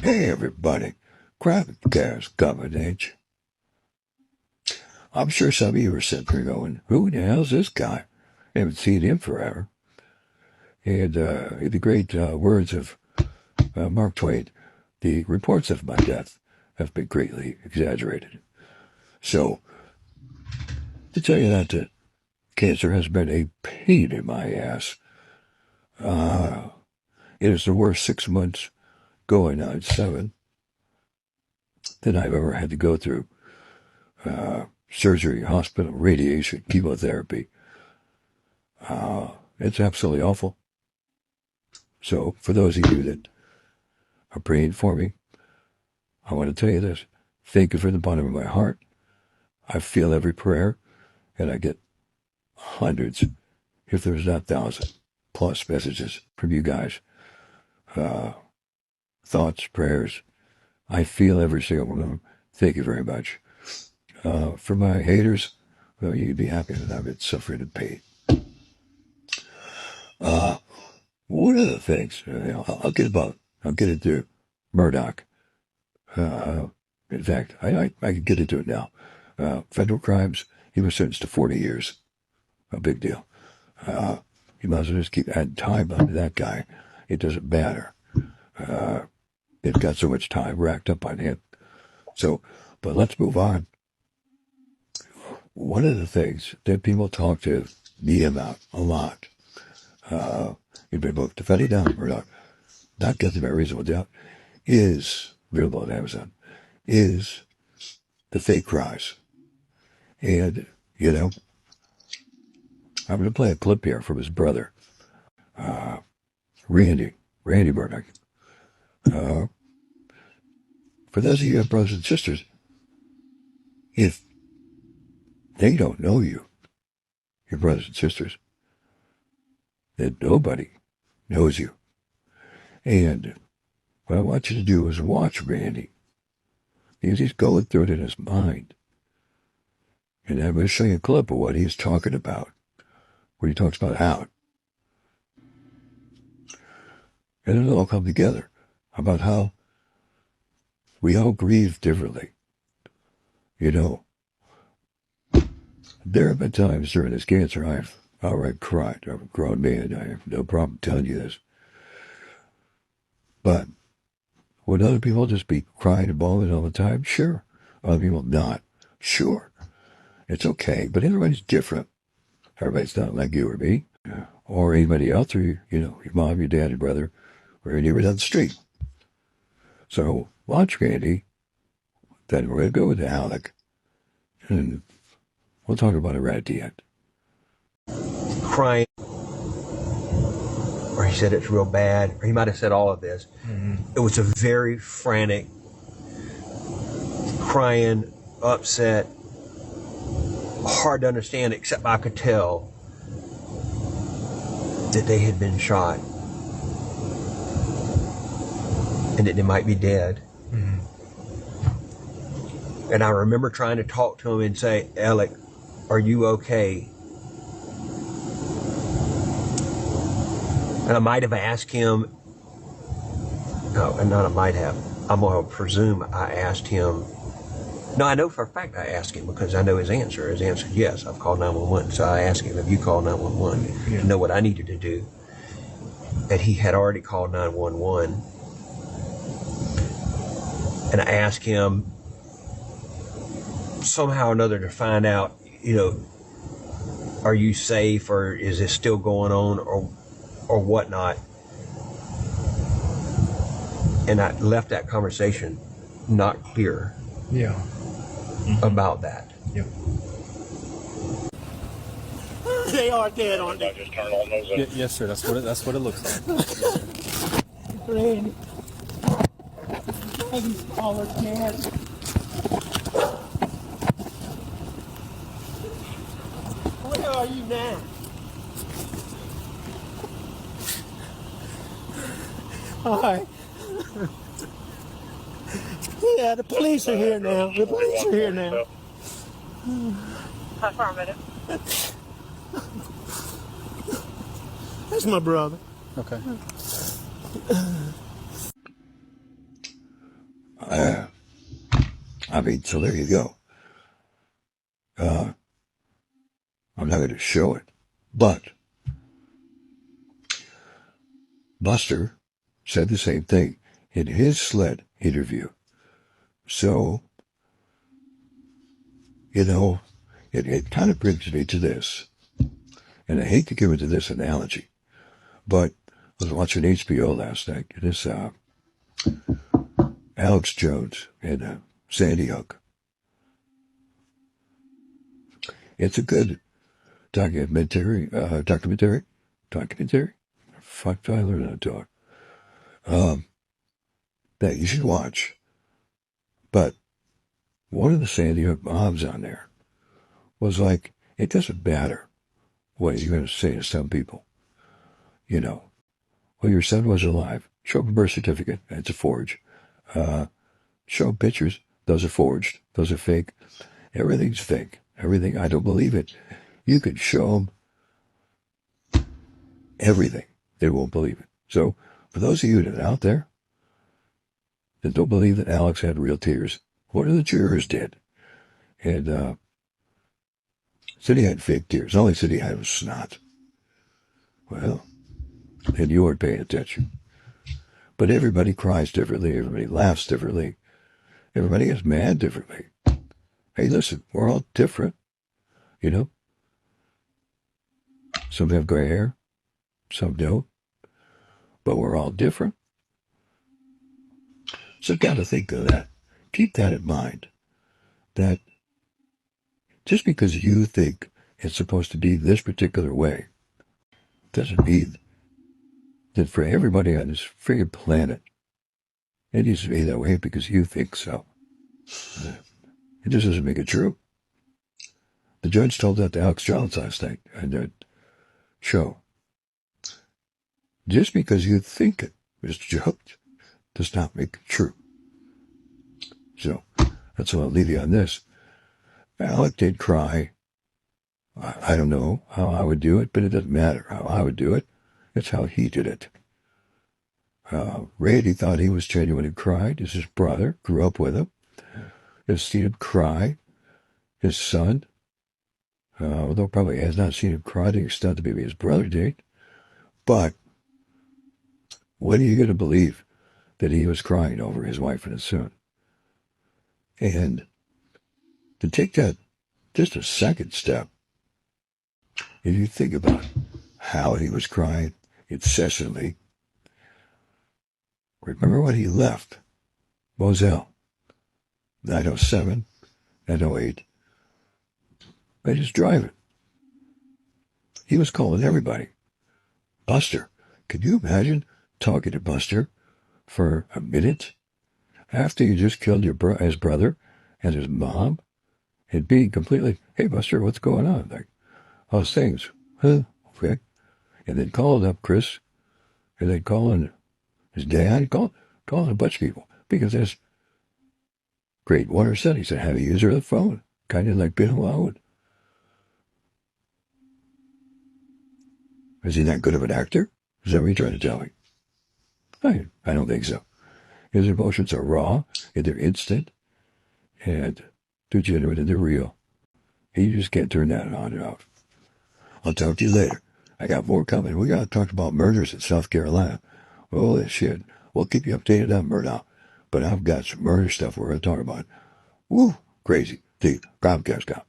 Hey, everybody. Grab the gas coming, ain't you? I'm sure some of you are sitting there going, who the hell's this guy? I haven't seen him forever. And the great words of Mark Twain, the reports of my death have been greatly exaggerated. So, to tell you that cancer has been a pain in my ass. It is the worst 6 months going on 7 that I've ever had to go through. Surgery, hospital, radiation, chemotherapy. It's absolutely awful. So, for those of you that are praying for me, I want to tell you this. Thank you from the bottom of my heart. I feel every prayer, and I get hundreds, if there's not thousands, plus messages from you guys. Thoughts, prayers. I feel every single one of them. Thank you very much. For my haters, well, you'd be happy that I've been suffering and pain. One of the things, I'll get into Murdaugh. In fact, I can get into it now. Federal crimes, he was sentenced to 40 years. A big deal. You might as well just keep adding time onto that guy. It doesn't matter. They've got so much time racked up on him. So, but let's move on. One of the things that people talk to me about a lot, you've been both defending Murdaugh, not guilty by reasonable doubt, is, available on Amazon, is the fake cries. And, you know, I'm going to play a clip here from his brother, Randy Murdaugh. For those of you who have brothers and sisters, if they don't know you, your brothers and sisters, then nobody knows you. And what I want you to do is watch Randy, because he's going through it in his mind. And I'm going to show you a clip of what he's talking about, where he talks about how. And it'll all come together about how we all grieve differently. You know, there have been times during this cancer I've outright cried. I'm a grown man. I have no problem telling you this. But would other people just be crying and bawling all the time? Sure. Other people not. Sure. It's okay. But everybody's different. Everybody's not like you or me, or anybody else, or, you know, your mom, your dad, your brother, or your neighbor down the street. So watch Randy. Then we're going to go with Alex. And we'll talk about it right at the end. Crying, or he said it's real bad, or he might have said all of this. Mm-hmm. It was a very frantic, crying, upset, hard to understand, except I could tell that they had been shot and that they might be dead. Mm-hmm. And I remember trying to talk to him and say, Alex, are you okay? And I might have asked him, no, not I might have, I'm going to presume I asked him. No, I know for a fact I asked him because I know his answer. His answer, yes, I've called 911. So I asked him, have you called 911 to know what I needed to do? And he had already called 911. And I asked him somehow or another to find out, you know, are you safe, or is this still going on, or whatnot? And I left that conversation not clear. Yeah. About that. Yep. They are dead, aren't they? Just turn on those. Yes, sir. That's what it looks like. Randy. He's smaller dead. Where are you now? All right. Yeah, the police are here now. The police are here now. Affirmative. That's my brother. Okay. I mean, so there you go. I'm not going to show it, but Buster said the same thing in his SLED interview. So, you know, it kind of brings me to this, and I hate to give it to this analogy, but I was watching HBO last night, and this Alex Jones and Sandy Hook. It's a good documentary. Fuck, do I learn how to talk? That you should watch. But one of the Sandy Hook moms on there was like, it doesn't matter what you're going to say to some people. You know, well, your son was alive. Show him a birth certificate. That's a forge. Show him pictures. Those are forged. Those are fake. Everything's fake. Everything. I don't believe it. You could show them everything. They won't believe it. So, for those of you that are out there that don't believe that Alex had real tears, what the jurors did. And said he had fake tears. All he said he had was snot. Well, then you weren't paying attention. But everybody cries differently. Everybody laughs differently. Everybody gets mad differently. Hey, listen, we're all different. You know? Some have gray hair. Some don't. But we're all different. So got to think of that. Keep that in mind. That just because you think it's supposed to be this particular way doesn't mean that for everybody on this friggin' planet it needs to be that way because you think so. It just doesn't make it true. The judge told that to Alex Jones last night on that show. Just because you think it, Mr. Jones, does not make it true. So, that's what I'll leave you on this. Alec did cry. I don't know how I would do it, but it doesn't matter how I would do it. It's how he did it. Randy thought he was genuine and cried. It's his brother, grew up with him. Has seen him cry. His son, although probably has not seen him cry to the extent that maybe his brother did. But when are you going to believe that he was crying over his wife and his son? And to take that just a second step, if you think about how he was crying incessantly, remember when he left Moselle, 907, 908, by just driving. He was calling everybody. Buster, can you imagine talking to Buster for a minute after you just killed his brother and his mom and being completely, hey, Buster, what's going on? Like, how's things? Huh? Okay. And then calling up Chris, and then calling his dad, calling a bunch of people, because there's grade 1 or son. He said, have a user of the phone, kind of like Bill Howard. Is he that good of an actor? Is that what you're trying to tell me? I don't think so. His emotions are raw, and they're instant, and they're genuine, and they're real. And you just can't turn that on and off. I'll talk to you later. I got more coming. We got to talk about murders in South Carolina. Holy shit. We'll keep you updated on Murdaugh. But I've got some murder stuff we're going to talk about. Woo! Crazy. The Comcast got.